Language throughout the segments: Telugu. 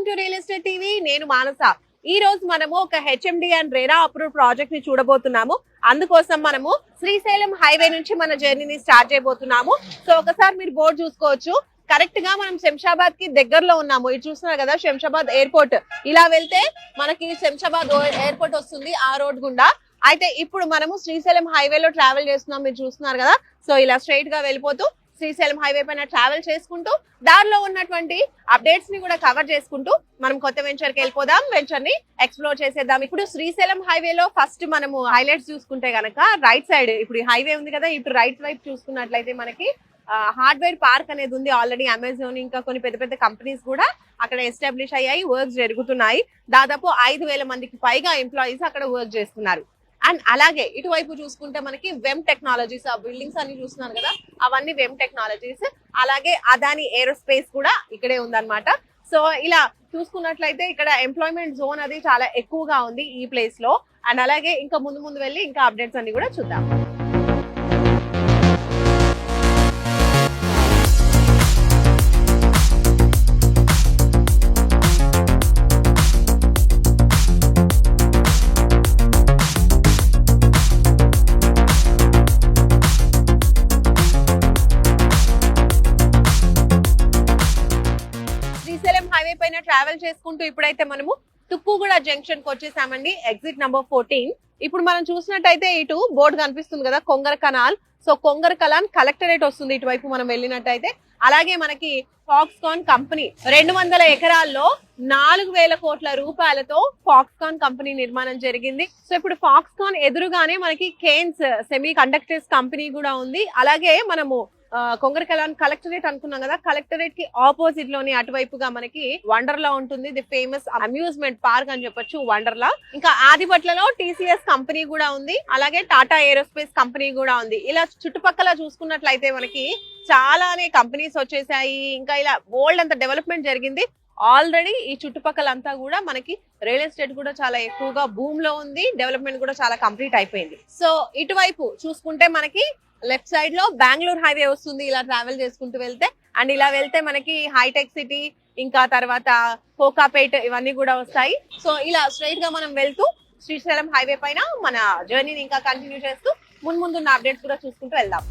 Welcome to real estate TV. నేను మానస. ఈ రోజు మనము ఒక HMD and RERA approve project ని చూడబోతున్నాము. అందుకోసం మనము శ్రీశైలం హైవే నుంచి మన జర్నీని స్టార్ట్ చేయబోతున్నాము. సో ఒకసారి మీరు బోర్డు చూసుకోవచ్చు. కరెక్ట్ గా మనం శంషాబాద్ కి దగ్గరలో ఉన్నాము. ఇది చూస్తున్నారు కదా, శంషాబాద్ ఎయిర్పోర్ట్. ఇలా వెళ్తే మనకి శంషాబాద్ ఎయిర్పోర్ట్ వస్తుంది ఆ రోడ్ గుండా. అయితే ఇప్పుడు మనము శ్రీశైలం హైవేలో ట్రావెల్ చేస్తున్నాం. మీరు చూస్తున్నారు కదా. సో ఇలా స్ట్రైట్ గా వెళ్ళిపోతూ శ్రీశైలం హైవే పైన ట్రావెల్ చేసుకుంటూ దారిలో ఉన్నటువంటి అప్డేట్స్ ని కూడా కవర్ చేసుకుంటూ మనం కొత్త వెంచర్ కి వెళ్ళిపోదాం. వెంచర్ ని ఎక్స్ప్లోర్ చేసేద్దాం. ఇప్పుడు శ్రీశైలం హైవేలో ఫస్ట్ మనము హైలైట్స్ చూసుకుంటే గనక రైట్ సైడ్ ఇప్పుడు ఈ హైవే ఉంది కదా, ఇటు రైట్ వైపు చూసుకున్నట్లయితే మనకి హార్డ్వేర్ పార్క్ అనేది ఉంది. ఆల్రెడీ అమెజాన్ ఇంకా కొన్ని పెద్ద పెద్ద కంపెనీస్ కూడా అక్కడ ఎస్టాబ్లిష్ అయ్యాయి, వర్క్స్ జరుగుతున్నాయి. దాదాపు 5,000 మందికి పైగా ఎంప్లాయీస్ అక్కడ వర్క్ చేస్తున్నారు. అండ్ అలాగే ఇటువైపు చూసుకుంటే మనకి వెమ్ టెక్నాలజీస్, ఆ బిల్డింగ్స్ అన్ని చూస్తున్నారు కదా, అవన్నీ వెమ్ టెక్నాలజీస్. అలాగే అదాని ఏరోస్పేస్ కూడా ఇక్కడే ఉందన్నమాట. సో ఇలా చూసుకున్నట్లయితే ఇక్కడ ఎంప్లాయ్మెంట్ జోన్ అది చాలా ఎక్కువగా ఉంది ఈ ప్లేస్ లో. అండ్ అలాగే ఇంకా ముందు వెళ్ళి ఇంకా అప్డేట్స్ అన్ని కూడా చూద్దాం. ట్రావెల్ చేసుకుంటూ ఇప్పుడైతే మనము తుక్కుగూడ జంక్షన్ కి వచ్చేసామండి. Exit number 14. ఇప్పుడు మనం చూసినట్టయితే ఇటు బోర్డు కనిపిస్తుంది కదా, Kongara canal. So Kongara Kalan collectorate వస్తుంది ఇటువైపు మనం వెళ్ళినట్టయితే. అలాగే మనకి ఫాక్స్కాన్ కంపెనీ 200 ఎకరాల్లో 4,000 కోట్ల రూపాయలతో ఫాక్స్కాన్ కంపెనీ నిర్మాణం జరిగింది. సో ఇప్పుడు ఫాక్స్కాన్ ఎదురుగానే మనకి కేన్స్ సెమీ కండక్టర్స్ కంపెనీ కూడా ఉంది. అలాగే మనము కొంగర కలాన్ కలెక్టరేట్ అనుకున్నాం కదా, కలెక్టరేట్ కి ఆపోజిట్ లోని అటువైపుగా మనకి వండర్లా ఉంటుంది. ది ఫేమస్ అమ్యూజ్మెంట్ పార్క్ అని చెప్పొచ్చు వండర్లా. ఇంకా ఆదిపట్లలో టీసీఎస్ కంపెనీ కూడా ఉంది. అలాగే టాటా ఏరోస్పేస్ కంపెనీ కూడా ఉంది. ఇలా చుట్టుపక్కల చూసుకున్నట్లయితే మనకి చాలానే కంపెనీస్ వచ్చేసాయి. ఇంకా ఇలా బోల్డ్ అంత డెవలప్మెంట్ జరిగింది. ఆల్రెడీ ఈ చుట్టుపక్కల అంతా కూడా మనకి రియల్ ఎస్టేట్ కూడా చాలా ఎక్కువగా భూమ్ లో ఉంది. డెవలప్మెంట్ కూడా చాలా కంప్లీట్ అయిపోయింది. సో ఇటువైపు చూసుకుంటే మనకి లెఫ్ట్ సైడ్ లో బెంగళూరు హైవే వస్తుంది. ఇలా ట్రావెల్ చేసుకుంటూ వెళ్తే అండ్ ఇలా వెళ్తే మనకి హైటెక్ సిటీ ఇంకా తర్వాత కోకాపేట్ ఇవన్నీ కూడా వస్తాయి. సో ఇలా స్ట్రైట్ గా మనం వెళ్తూ శ్రీశైలం హైవే పైన మన జర్నీని ఇంకా కంటిన్యూ చేస్తూ ముందున్న అప్డేట్స్ కూడా చూసుకుంటూ వెళ్దాం.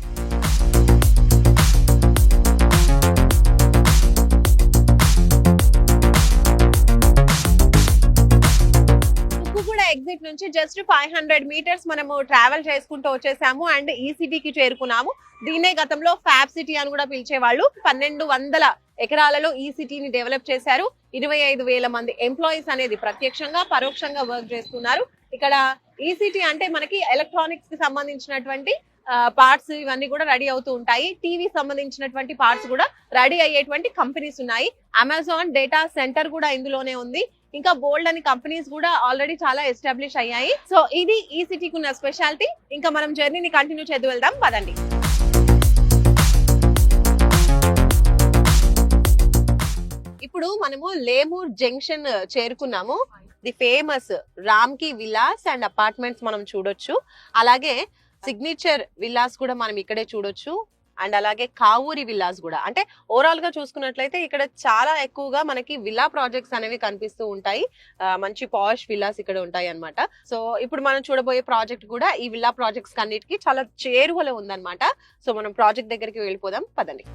ఎగ్జిట్ నుంచి జస్ట్ 500 మీటర్స్ మనము ట్రావెల్ చేసుకుంటూ వచ్చేసాము అండ్ ఈ సిటీకి చేరుకున్నాము. దీన్నే గతంలో ఫ్యాబ్ సిటీ అని కూడా పిలిచేవాళ్ళు. 1,200 ఎకరాలలో ఈ సిటీని డెవలప్ చేశారు. 25,000 మంది ఎంప్లాయీస్ అనేది ప్రత్యక్షంగా పరోక్షంగా వర్క్ చేస్తున్నారు. ఇక్కడ ఈ సిటీ అంటే మనకి ఎలక్ట్రానిక్స్ కి సంబంధించినటువంటి పార్ట్స్ ఇవన్నీ కూడా రెడీ అవుతూ ఉంటాయి. టీవీ సంబంధించినటువంటి పార్ట్స్ కూడా రెడీ అయ్యేటువంటి కంపెనీస్ ఉన్నాయి. అమెజాన్ డేటా సెంటర్ కూడా ఇందులోనే ఉంది. ఇంకా బోల్డ్ అని కంపెనీస్ కూడా ఆల్రెడీ చాలా ఎస్టాబ్లిష్ అయ్యాయి. సో ఇది ఈ సిటీకి ఉన్న స్పెషాలిటీ. ఇంకా మనం జర్నీని కంటిన్యూ చేద్దు వెళ్దాం పదండి. ఇప్పుడు మనము లేమూర్ జంక్షన్ చేరుకున్నాము. ది ఫేమస్ రామ్కి విల్లాస్ అండ్ అపార్ట్మెంట్స్ మనం చూడొచ్చు. అలాగే సిగ్నేచర్ విల్లాస్ కూడా మనం ఇక్కడే చూడొచ్చు. అండ్ అలాగే కావూరి విల్లాస్ కూడా. అంటే ఓవరాల్ గా చూసుకున్నట్లయితే ఇక్కడ చాలా ఎక్కువగా మనకి విల్లా ప్రాజెక్ట్స్ అనేవి కనిపిస్తూ ఉంటాయి. మంచి పాష్ విల్లాస్ ఇక్కడ ఉంటాయి అన్నమాట. సో ఇప్పుడు మనం చూడబోయే ప్రాజెక్ట్ కూడా ఈ విల్లా ప్రాజెక్ట్స్ అన్నిటికీ చాలా చేరువలో ఉందన్నమాట. సో మనం ప్రాజెక్ట్ దగ్గరికి వెళ్ళిపోదాం పదండి.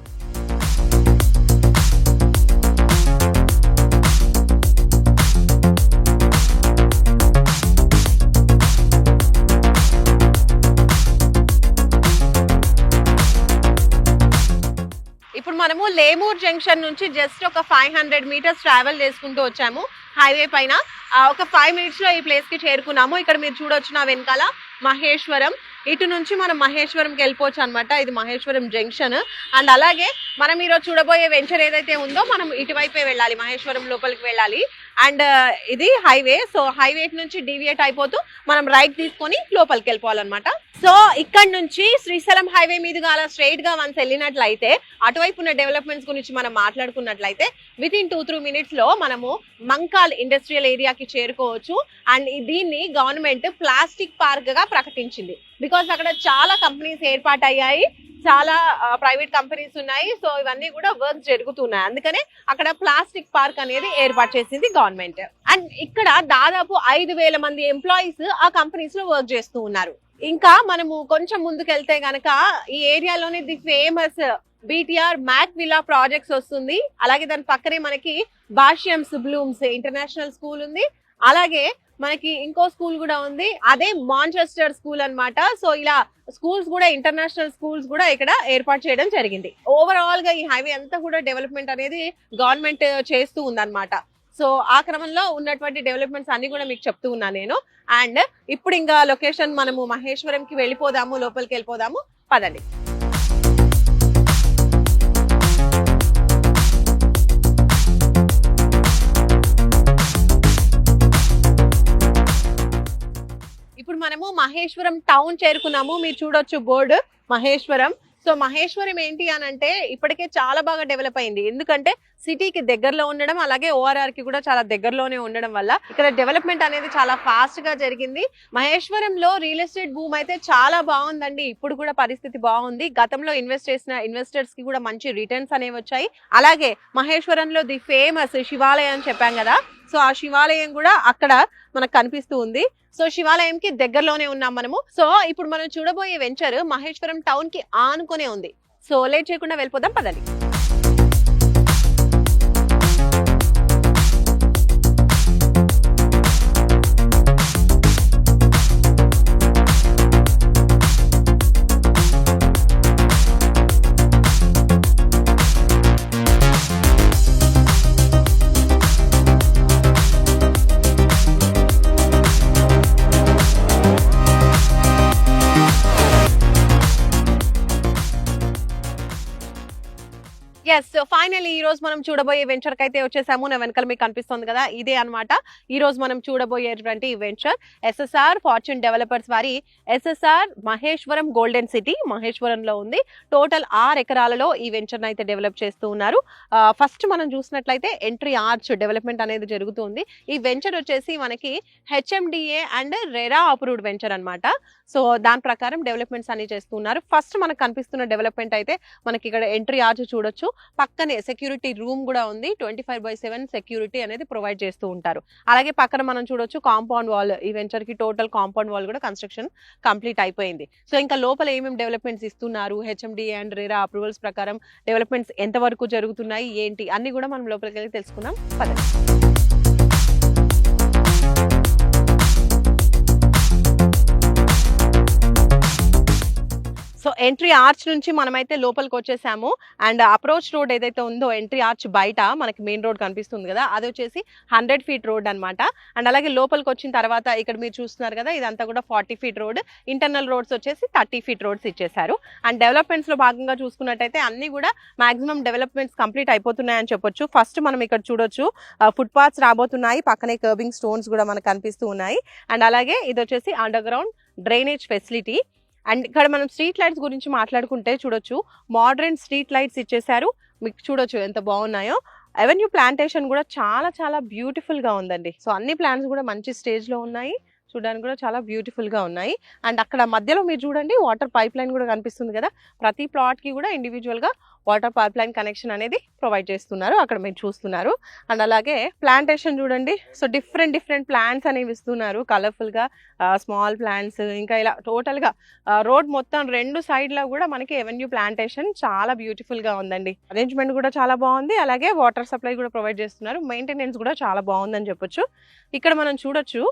ఇప్పుడు మనము లేమూర్ జంక్షన్ నుంచి జస్ట్ ఒక 500 మీటర్స్ ట్రావెల్ చేసుకుంటూ వచ్చాము హైవే పైన. ఒక 5 మినిట్స్ లో ఈ ప్లేస్ కి చేరుకున్నాము. ఇక్కడ మీరు చూడొచ్చు నా వెనకాల మహేశ్వరం. ఇటు నుంచి మనం మహేశ్వరంకి వెళ్ళిపోవచ్చు అనమాట. ఇది మహేశ్వరం జంక్షన్. అండ్ అలాగే మనం ఈరోజు చూడబోయే వెంచర్ ఏదైతే ఉందో మనం ఇటువైపే వెళ్ళాలి, మహేశ్వరం లోపలికి వెళ్ళాలి. అండ్ ఇది హైవే. సో హైవే నుంచి డీవియేట్ అయిపోతూ మనం రైట్ తీసుకొని లోపలికి వెళ్ళిపోవాలన్నమాట. సో ఇక్కడ నుంచి శ్రీశైలం హైవే మీదుగా అలా స్ట్రైట్ గా వన్స్ వెళ్ళినట్లయితే అటువైపు ఉన్న డెవలప్మెంట్స్ గురించి మనం మాట్లాడుకున్నట్లయితే విత్ ఇన్ 2-3 మినిట్స్ లో మనము మంకాల్ ఇండస్ట్రియల్ ఏరియాకి చేరుకోవచ్చు. అండ్ దీన్ని గవర్నమెంట్ ప్లాస్టిక్ పార్క్ గా ప్రకటించింది. బికాస్ అక్కడ చాలా కంపెనీస్ ఏర్పాటయ్యాయి. చాలా ప్రైవేట్ కంపెనీస్ ఉన్నాయి. సో ఇవన్నీ కూడా వర్క్ జరుగుతున్నాయి. అందుకనే అక్కడ ప్లాస్టిక్ పార్క్ అనేది ఏర్పాటు చేసింది గవర్నమెంట్. అండ్ ఇక్కడ దాదాపు 5,000 మంది ఎంప్లాయీస్ ఆ కంపెనీస్ లో వర్క్ చేస్తూ ఉన్నారు. ఇంకా మనము కొంచెం ముందుకెళ్తే గనక ఈ ఏరియాలోనే the famous BTR Mac villa projects వస్తుంది. అలాగే దాని పక్కనే మనకి భాష్యంస్ బ్లూమ్స్ ఇంటర్నేషనల్ స్కూల్ ఉంది. అలాగే మనకి ఇంకో స్కూల్ కూడా ఉంది, అదే మాంచెస్టర్ స్కూల్ అన్నమాట. సో ఇలా స్కూల్స్ కూడా ఇంటర్నేషనల్ స్కూల్స్ కూడా ఇక్కడ ఏర్పాటు చేయడం జరిగింది. ఓవరాల్ గా ఈ హైవే అంతా కూడా డెవలప్మెంట్ అనేది గవర్నమెంట్ చేస్తూ ఉందన్నమాట. సో ఆ క్రమంలో ఉన్నటువంటి డెవలప్మెంట్స్ అన్ని కూడా మీకు చెప్తూ ఉన్నాను నేను. అండ్ ఇప్పుడు ఇంకా లొకేషన్ మనము మహేశ్వరంకి వెళ్ళిపోదాము, లోపలికి వెళ్ళిపోదాము, పదండి. ఇప్పుడు మనము మహేశ్వరం టౌన్ చేరుకున్నాము. మీరు చూడొచ్చు బోర్డు మహేశ్వరం. సో మహేశ్వరం ఏంటి అని అంటే ఇప్పటికే చాలా బాగా డెవలప్ అయింది. ఎందుకంటే సిటీకి దగ్గరలో ఉండడం, అలాగే ORR కి కూడా చాలా దగ్గరలోనే ఉండడం వల్ల ఇక్కడ డెవలప్మెంట్ అనేది చాలా ఫాస్ట్ గా జరిగింది. మహేశ్వరంలో రియల్ ఎస్టేట్ భూమి అయితే చాలా బాగుందండి. ఇప్పుడు కూడా పరిస్థితి బాగుంది. గతంలో ఇన్వెస్ట్ చేసిన ఇన్వెస్టర్స్ కి కూడా మంచి రిటర్న్స్ అనేవి వచ్చాయి. అలాగే మహేశ్వరంలో ది ఫేమస్ శివాలయం అని చెప్పాం కదా, సో ఆ శివాలయం కూడా అక్కడ మనకు కనిపిస్తూ ఉంది. సో శివాలయంకి దగ్గరలోనే ఉన్నాం మనము. సో ఇప్పుడు మనం చూడబోయే వెంచర్ మహేశ్వరం టౌన్ కి ఆనుకునే ఉంది. సో లేట్ చేయకుండా వెళ్ళిపోదాం, పదండి. ఎస్, ఫైనల్లీ ఈ రోజు మనం చూడబోయే వెంచర్ కి అయితే వచ్చేసాము. నా వెనకాల మీకు కనిపిస్తుంది కదా, ఇదే అన్నమాట ఈ రోజు మనం చూడబోయేటువంటి వెంచర్. SSR ఫార్చ్యూన్ డెవలపర్స్ వారి SSR మహేశ్వరం గోల్డెన్ సిటీ మహేశ్వరంలో ఉంది. టోటల్ 6 ఎకరాలలో ఈ వెంచర్ అయితే డెవలప్ చేస్తూ ఉన్నారు. ఫస్ట్ మనం చూసినట్లయితే ఎంట్రీ ఆర్చ్ డెవలప్మెంట్ అనేది జరుగుతుంది. ఈ వెంచర్ వచ్చేసి మనకి HMDA and RERA approved venture అన్నమాట. సో దాని ప్రకారం డెవలప్మెంట్స్ అన్ని చేస్తున్నారు. ఫస్ట్ మనకు కనిపిస్తున్న డెవలప్మెంట్ అయితే మనకి ఇక్కడ ఎంట్రీ ఆర్చ్ చూడొచ్చు. పక్కనే సెక్యూరిటీ రూమ్ కూడా ఉంది. 24/7 సెక్యూరిటీ అనేది ప్రొవైడ్ చేస్తూ ఉంటారు. అలాగే పక్కన మనం చూడొచ్చు కాంపౌండ్ వాల్. ఈ వెంచర్ కి టోటల్ కాంపౌండ్ వాల్ కూడా కన్స్ట్రక్షన్ కంప్లీట్ అయిపోయింది. సో ఇంకా లోపల ఏమేమి డెవలప్మెంట్స్ ఇస్తున్నారు, HMDA అండ్ రెరా అప్రూవల్స్ ప్రకారం డెవలప్మెంట్స్ ఎంత వరకు జరుగుతున్నాయి ఏంటి అన్ని కూడా మనం లోపలికి వెళ్ళి తెలుసుకుందాం, పదండి. సో ఎంట్రీ ఆర్చ్ నుంచి మనమైతే లోపలికి వచ్చేసాము. అండ్ అప్రోచ్ రోడ్ ఏదైతే ఉందో ఎంట్రీ ఆర్చ్ బయట మనకి మెయిన్ రోడ్ కనిపిస్తుంది కదా, అది వచ్చేసి 100 ఫీట్ రోడ్ అన్నమాట. అండ్ అలాగే లోపలికి వచ్చిన తర్వాత ఇక్కడ మీరు చూస్తున్నారు కదా, ఇదంతా కూడా 40 ఫీట్ రోడ్. ఇంటర్నల్ రోడ్స్ వచ్చేసి 30 ఫీట్ రోడ్స్ ఇచ్చేసారు. అండ్ డెవలప్మెంట్స్ లో భాగంగా చూసుకున్నట్టయితే అన్ని కూడా మాక్సిమం డెవలప్మెంట్స్ కంప్లీట్ అయిపోతున్నాయని చెప్పొచ్చు. ఫస్ట్ మనం ఇక్కడ చూడొచ్చు ఫుట్ పాత్స్ రాబోతున్నాయి. పక్కనే కర్బింగ్ స్టోన్స్ కూడా మనకు కనిపిస్తూ ఉన్నాయి. అండ్ అలాగే ఇది వచ్చేసి under ground drainage facility. And ఇక్కడ మనం స్ట్రీట్ లైట్స్ గురించి మాట్లాడుకుంటే చూడొచ్చు, మోడర్న్ స్ట్రీట్ లైట్స్ ఇచ్చేసారు. మీకు చూడొచ్చు ఎంత బాగున్నాయో. అవెన్యూ ప్లాంటేషన్ కూడా చాలా చాలా బ్యూటిఫుల్ గా ఉందండి. సో అన్ని ప్లాంట్స్ కూడా మంచి స్టేజ్ లో ఉన్నాయి, చూడడానికి కూడా చాలా బ్యూటిఫుల్ గా ఉన్నాయి. అండ్ అక్కడ మధ్యలో మీరు చూడండి వాటర్ పైప్ లైన్ కూడా కనిపిస్తుంది కదా. ప్రతి ప్లాట్ కి కూడా ఇండివిజువల్ గా వాటర్ పైప్ లైన్ కనెక్షన్ అనేది ప్రొవైడ్ చేస్తున్నారు, అక్కడ మీరు చూస్తున్నారు. అండ్ అలాగే ప్లాంటేషన్ చూడండి. సో డిఫరెంట్ ప్లాంట్స్ అనేవి ఇస్తున్నారు కలర్ఫుల్ గా, స్మాల్ ప్లాంట్స్. ఇంకా ఇలా టోటల్ గా రోడ్ మొత్తం 2 సైడ్ల కూడా మనకి ఎవెన్యూ ప్లాంటేషన్ చాలా బ్యూటిఫుల్ గా ఉందండి. అరేంజ్మెంట్ కూడా చాలా బాగుంది. అలాగే వాటర్ సప్లై కూడా ప్రొవైడ్ చేస్తున్నారు. మెయింటెనెన్స్ కూడా చాలా బాగుందని చెప్పొచ్చు. ఇక్కడ మనం చూడొచ్చు,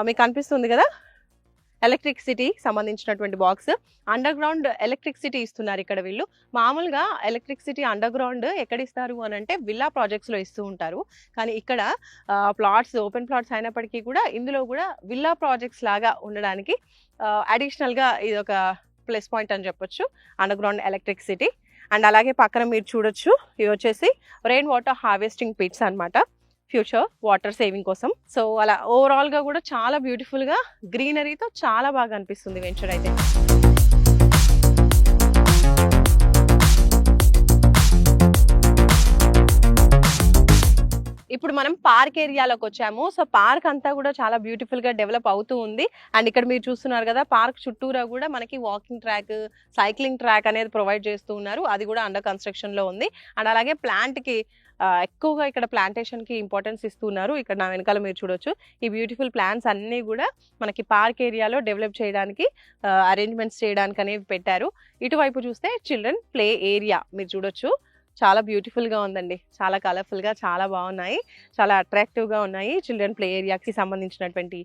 మీకు కనిపిస్తుంది కదా ఎలక్ట్రిసిటీ సంబంధించినటువంటి బాక్స్. అండర్ గ్రౌండ్ ఎలక్ట్రిసిటీ ఇస్తున్నారు ఇక్కడ వీళ్ళు. మామూలుగా ఎలక్ట్రిసిటీ అండర్ గ్రౌండ్ ఎక్కడ ఇస్తారు అని అంటే విల్లా ప్రాజెక్ట్స్ లో ఇస్తూ ఉంటారు. కానీ ఇక్కడ ప్లాట్స్ ఓపెన్ ప్లాట్స్ అయినప్పటికీ కూడా ఇందులో కూడా విల్లా ప్రాజెక్ట్స్ లాగా ఉండడానికి అడిషనల్ గా ఇది ఒక ప్లస్ పాయింట్ అని చెప్పొచ్చు, అండర్ గ్రౌండ్ ఎలక్ట్రిసిటీ. అండ్ అలాగే పక్కన మీరు చూడొచ్చు, ఇవి వచ్చేసి రెయిన్ వాటర్ హార్వెస్టింగ్ పిట్స్ అన్నమాట, ఫ్యూచర్ వాటర్ సేవింగ్ కోసం. సో అలా ఓవరాల్ గా కూడా చాలా బ్యూటిఫుల్ గా గ్రీనరీతో చాలా బాగా అనిపిస్తుంది వెంచర్ అయితే. ఇప్పుడు మనం పార్క్ ఏరియాలోకి వచ్చాము. సో పార్క్ అంతా కూడా చాలా బ్యూటిఫుల్ గా డెవలప్ అవుతూ ఉంది. అండ్ ఇక్కడ మీరు చూస్తున్నారు కదా, పార్క్ చుట్టూరా కూడా మనకి వాకింగ్ ట్రాక్, సైక్లింగ్ ట్రాక్ అనేది ప్రొవైడ్ చేస్తూ ఉన్నారు. అది కూడా అండర్ కన్స్ట్రక్షన్ లో ఉంది. అండ్ అలాగే ప్లాంట్ కి ఎక్కువగా ఇక్కడ ప్లాంటేషన్ కి ఇంపార్టెన్స్ ఇస్తున్నారు. ఇక్కడ నా వెనకాల మీరు చూడొచ్చు, ఈ బ్యూటిఫుల్ ప్లాంట్స్ అన్ని కూడా మనకి పార్క్ ఏరియాలో డెవలప్ చేయడానికి అరేంజ్మెంట్స్ చేయడానికి అనేవి పెట్టారు. ఇటువైపు చూస్తే చిల్డ్రన్ ప్లే ఏరియా మీరు చూడొచ్చు, చాలా బ్యూటిఫుల్ గా ఉందండి. చాలా కలర్ఫుల్ గా చాలా బాగున్నాయి, చాలా అట్రాక్టివ్ గా ఉన్నాయి చిల్డ్రన్ ప్లే ఏరియాకి సంబంధించినటువంటి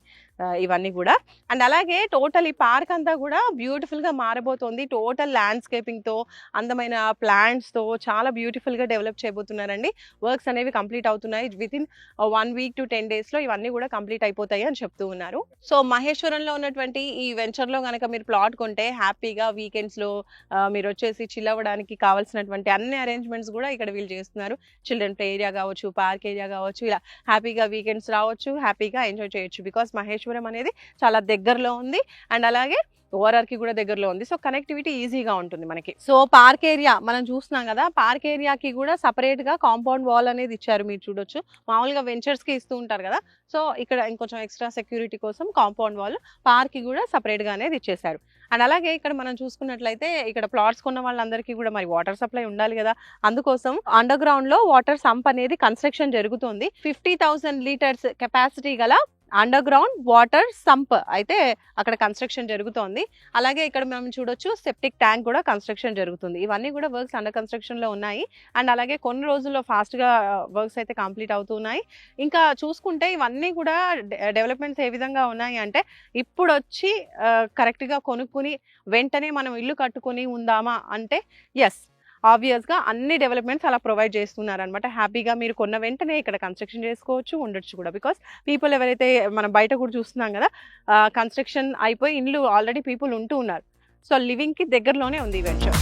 ఇవన్నీ కూడా. అండ్ అలాగే టోటల్ ఈ పార్క్ అంతా కూడా బ్యూటిఫుల్ గా మారబోతోంది. టోటల్ ల్యాండ్స్కేపింగ్ తో, అందమైన ప్లాంట్స్ తో చాలా బ్యూటిఫుల్ గా డెవలప్ చేయబోతున్నారండి. వర్క్స్ అనేవి కంప్లీట్ అవుతున్నాయి. With in 1 week to 10 days లో ఇవన్నీ కూడా కంప్లీట్ అయిపోతాయి అని చెప్తూ ఉన్నారు. సో మహేశ్వరంలో ఉన్నటువంటి ఈ వెంచర్ లో కనుక మీరు ప్లాట్ కొంటే హ్యాపీగా వీకెండ్స్ లో మీరు వచ్చేసి చిల్ అవ్వడానికి కావాల్సినటువంటి అన్ని అరేంజ్మెంట్స్ కూడా ఇక్కడ వీళ్ళు చేస్తున్నారు. చిల్డ్రన్ ప్లే ఏరియా కావచ్చు, పార్క్ ఏరియా కావచ్చు, ఇలా హ్యాపీగా వీకెండ్స్ రావచ్చు, హ్యాపీగా ఎంజాయ్ చేయొచ్చు. బికాస్ మహేశ్వరం అనేది చాలా దగ్గరలో ఉంది. అండ్ అలాగే ఓఆర్ఆర్ కి కూడా దగ్గరలో ఉంది. సో కనెక్టివిటీ ఈజీగా ఉంటుంది మనకి. సో పార్క్ ఏరియా మనం చూస్తున్నాం కదా, పార్క్ ఏరియాకి కూడా సపరేట్ గా కాంపౌండ్ వాల్ అనేది ఇచ్చారు. మీరు చూడొచ్చు, మామూలుగా వెంచర్స్ కి ఇస్తూ ఉంటారు కదా, సో ఇక్కడ ఇంకొంచెం ఎక్స్ట్రా సెక్యూరిటీ కోసం కాంపౌండ్ వాల్ పార్క్ కి కూడా సపరేట్ గా అనేది ఇచ్చేసారు. అండ్ అలాగే ఇక్కడ మనం చూసుకున్నట్లయితే ఇక్కడ ప్లాట్స్ కొన్న వాళ్ళందరికీ కూడా మరి వాటర్ సప్లై ఉండాలి కదా, అందుకోసం అండర్ గ్రౌండ్ లో వాటర్ సంప్ అనేది కన్స్ట్రక్షన్ జరుగుతుంది. 50,000 లీటర్స్ కెపాసిటీ గల అండర్ గ్రౌండ్ వాటర్ సంప్ అయితే అక్కడ కన్స్ట్రక్షన్ జరుగుతోంది. అలాగే ఇక్కడ మనం చూడొచ్చు, సెప్టిక్ ట్యాంక్ కూడా కన్స్ట్రక్షన్ జరుగుతుంది. ఇవన్నీ కూడా వర్క్స్ అండర్ కన్స్ట్రక్షన్ లో ఉన్నాయి. అండ్ అలాగే కొన్ని రోజుల్లో ఫాస్ట్ గా వర్క్స్ అయితే కంప్లీట్ అవుతున్నాయి. ఇంకా చూసుకుంటే ఇవన్నీ కూడా డెవలప్మెంట్స్ ఏ విధంగా ఉన్నాయి అంటే, ఇప్పుడు వచ్చి కరెక్ట్ గా కొనుక్కుని వెంటనే మనం ఇల్లు కట్టుకుని ఉందామా అంటే ఎస్, ఆబ్వియస్ గా అన్ని డెవలప్మెంట్స్ అలా ప్రొవైడ్ చేస్తున్నారు అనమాట. హ్యాపీగా మీరు కొన్న వెంటనే ఇక్కడ కన్స్ట్రక్షన్ చేసుకోవచ్చు, ఉండొచ్చు కూడా. బికాస్ పీపుల్ ఎవరైతే మనం బయట కూడా చూస్తున్నాం కదా, కన్స్ట్రక్షన్ అయిపోయి ఇండ్లు ఆల్రెడీ పీపుల్ ఉంటూ ఉన్నారు. సో లివింగ్ కి దగ్గరలోనే ఉంది ఈ వెంచర్.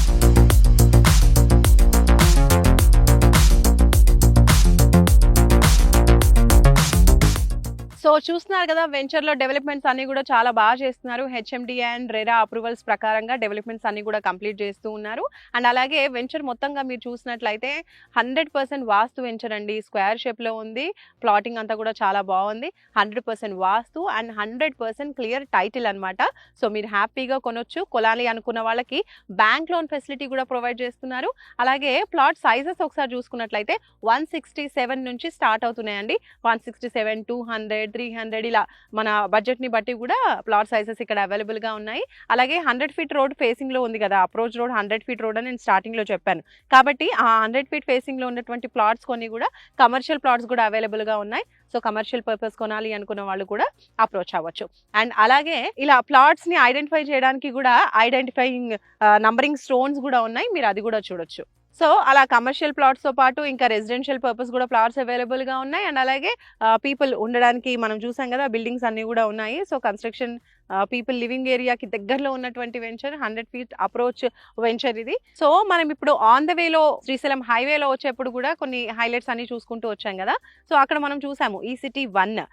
సో చూస్తున్నారు కదా, వెంచర్ లో డెవలప్మెంట్స్ అన్ని కూడా చాలా బాగా చేస్తున్నారు. హెచ్ఎండి అండ్ రెరా అప్రూవల్స్ ప్రకారంగా డెవలప్మెంట్స్ అన్ని కూడా కంప్లీట్ చేస్తూ ఉన్నారు. అండ్ అలాగే వెంచర్ మొత్తంగా మీరు చూసినట్లయితే 100% వాస్తు వెంచర్ అండి. స్క్వేర్ షేప్ లో ఉంది, ప్లాటింగ్ అంతా కూడా చాలా బాగుంది. 100% వాస్తు అండ్ 100% క్లియర్ టైటిల్ అన్నమాట. సో మీరు హ్యాపీగా కొనొచ్చు. కొనాలి అనుకున్న వాళ్ళకి బ్యాంక్ లోన్ ఫెసిలిటీ కూడా ప్రొవైడ్ చేస్తున్నారు. అలాగే ప్లాట్ సైజెస్ ఒకసారి చూసుకున్నట్లయితే 167 నుంచి స్టార్ట్ అవుతున్నాయండి. 167, 200, 300 ఇలా మన బడ్జెట్ ని బట్టి కూడా ప్లాట్ సైజెస్ ఇక్కడ అవైలబుల్ గా ఉన్నాయి. అలాగే 100 feet రోడ్ ఫేసింగ్ లో ఉంది కదా, అప్రోచ్ రోడ్ 100 feet రోడ్ అని నేను స్టార్టింగ్ లో చెప్పాను. కాబట్టి ఆ 100 feet ఫేసింగ్ లో ఉన్నటువంటి ప్లాట్స్ కొన్ని కూడా కమర్షియల్ ప్లాట్స్ కూడా అవైలబుల్ గా ఉన్నాయి. సో కమర్షియల్ పర్పస్ కొనాలి అనుకున్న వాళ్ళు కూడా అప్రోచ్ అవ్వచ్చు. అండ్ అలాగే ఇలా ప్లాట్స్ ని ఐడెంటిఫై చేయడానికి కూడా ఐడెంటిఫైయింగ్ నంబరింగ్ స్టోన్స్ కూడా ఉన్నాయి, మీరు అది కూడా చూడొచ్చు. సో అలా కమర్షియల్ ప్లాట్స్ తో పాటు ఇంకా రెసిడెన్షియల్ పర్పస్ కూడా ప్లాట్స్ అవైలబుల్ గా ఉన్నాయి. అండ్ అలాగే పీపుల్ ఉండడానికి మనం చూసాం కదా, బిల్డింగ్స్ అన్ని కూడా ఉన్నాయి. సో కన్స్ట్రక్షన్ పీపుల్ లివింగ్ ఏరియాకి దగ్గరలో ఉన్నటువంటి వెంచర్, 100 feet అప్రోచ్ వెంచర్ ఇది. సో మనం ఇప్పుడు ఆన్ ద వేలో శ్రీశైలం హైవేలో వచ్చేప్పుడు కూడా కొన్ని హైలైట్స్ అన్ని చూసుకుంటూ వచ్చాం కదా. సో అక్కడ మనం చూసాము ఈసిటీ 1.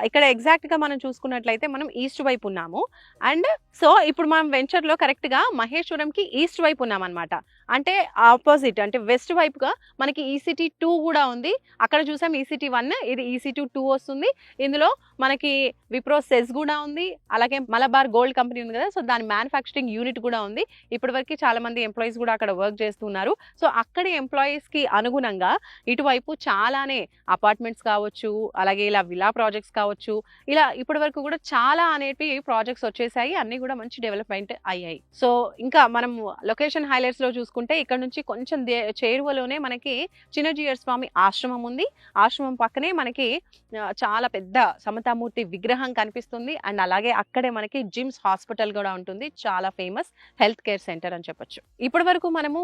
ఇక్కడ ఎగ్జాక్ట్ గా మనం చూసుకున్నట్లయితే మనం ఈస్ట్ వైపు ఉన్నాము. అండ్ సో ఇప్పుడు మనం వెంచర్ లో కరెక్ట్ గా మహేశ్వరంకి ఈస్ట్ వైపు ఉన్నాం అనమాట. అంటే ఆపోజిట్, అంటే వెస్ట్ వైపుగా మనకి ఈసిటీ 2 కూడా ఉంది. అక్కడ చూసాం ఈసిటీ 1, ఇది ఈసిటీ 2 వస్తుంది. ఇందులో మనకి విప్రో సెస్ కూడా ఉంది. అలాగే మలబార్ గోల్డ్ కంపెనీ ఉంది కదా, సో దాని మ్యానుఫ్యాక్చరింగ్ యూనిట్ కూడా ఉంది. ఇప్పటివరకు చాలా మంది ఎంప్లాయీస్ కూడా అక్కడ వర్క్ చేస్తున్నారు. సో అక్కడి ఎంప్లాయీస్ కి అనుగుణంగా ఇటువైపు చాలానే అపార్ట్మెంట్స్ కావచ్చు, అలాగే ఇలా విలా ప్రాజెక్ట్స్ కావచ్చు, ఇలా ఇప్పటి వరకు కూడా చాలా అనేటివి ప్రాజెక్ట్స్ వచ్చేసాయి. అన్ని కూడా మంచి డెవలప్మెంట్ అయ్యాయి. సో ఇంకా మనం లొకేషన్ హైలైట్స్ లో చూసుకుంటే ఇక్కడ నుంచి కొంచెం చేరువలోనే మనకి చిన్నజీయర్ స్వామి ఆశ్రమం ఉంది. ఆశ్రమం పక్కనే మనకి చాలా పెద్ద సమతామూర్తి విగ్రహం కనిపిస్తుంది. అండ్ అలాగే అక్కడే మనకి జిమ్స్ హాస్పిటల్ కూడా ఉంటుంది, చాలా ఫేమస్ హెల్త్ కేర్ సెంటర్ అని చెప్పొచ్చు. ఇప్పటి వరకు మనము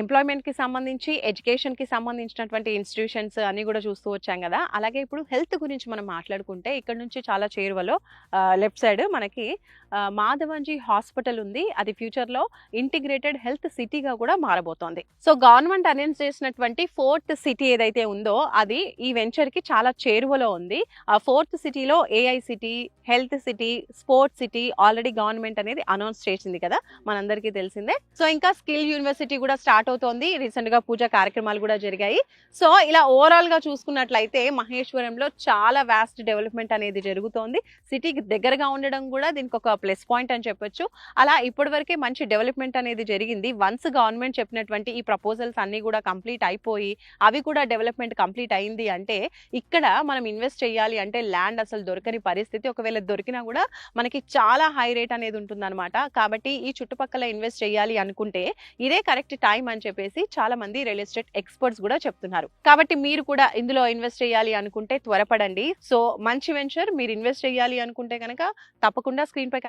ఎంప్లాయ్మెంట్ కి సంబంధించి, ఎడ్యుకేషన్ కి సంబంధించినటువంటి ఇన్స్టిట్యూషన్స్ అన్ని కూడా చూస్తూ వచ్చాం కదా. అలాగే ఇప్పుడు హెల్త్ గురించి మనం మాట్లాడుకుంటే ఇక్కడ నుంచి చాలా చేరువలో లెఫ్ట్ సైడ్ మనకి మాధవంజీ హాస్పిటల్ ఉంది. అది ఫ్యూచర్ లో ఇంటిగ్రేటెడ్ హెల్త్ సిటీగా కూడా మారబోతోంది. సో గవర్నమెంట్ అనౌన్స్ చేసినటువంటి 4th సిటీ ఏదైతే ఉందో అది ఈ వెంచర్ కి చాలా చేరువలో ఉంది. ఆ 4th సిటీలో AI city, health city, sports city already government అనేది అనౌన్స్ చేసింది కదా, మనందరికీ తెలిసిందే. సో ఇంకా స్కిల్ యూనివర్సిటీ కూడా స్టార్ట్ అవుతోంది. రీసెంట్ గా పూజా కార్యక్రమాలు కూడా జరిగాయి. సో ఇలా ఓవరాల్ గా చూసుకున్నట్లయితే మహేశ్వరంలో చాలా వాస్ట్ డెవలప్మెంట్ అనేది జరుగుతోంది. సిటీకి దగ్గరగా ఉండడం కూడా దీనికి ఒక ప్లస్ పాయింట్ అని చెప్పొచ్చు. అలా ఇప్పటి వరకే మంచి డెవలప్మెంట్ అనేది జరిగింది. వన్స్ గవర్నమెంట్ చెప్పినటువంటి ఈ ప్రపోజల్స్ అన్ని కూడా కంప్లీట్ అయిపోయి అవి కూడా డెవలప్మెంట్ కంప్లీట్ అయింది అంటే ఇక్కడ మనం ఇన్వెస్ట్ చేయాలి అంటే ల్యాండ్ అసలు దొరకని పరిస్థితి. ఒకవేళ దొరికినా కూడా మనకి చాలా హై రేట్ అనేది ఉంటుందన్నమాట. కాబట్టి ఈ చుట్టుపక్కల ఇన్వెస్ట్ చేయాలి అనుకుంటే ఇదే కరెక్ట్ టైం అని చెప్పేసి చాలా మంది రియల్ ఎస్టేట్ ఎక్స్పర్ట్స్ కూడా చెప్తున్నారు. కాబట్టి మీరు కూడా ఇందులో ఇన్వెస్ట్ చేయాలి అనుకుంటే త్వరపడండి. సో మంచి వెంచర్, మీరు ఇన్వెస్ట్ చేయాలి అనుకుంటే కనుక తప్పకుండా స్క్రీన్ పై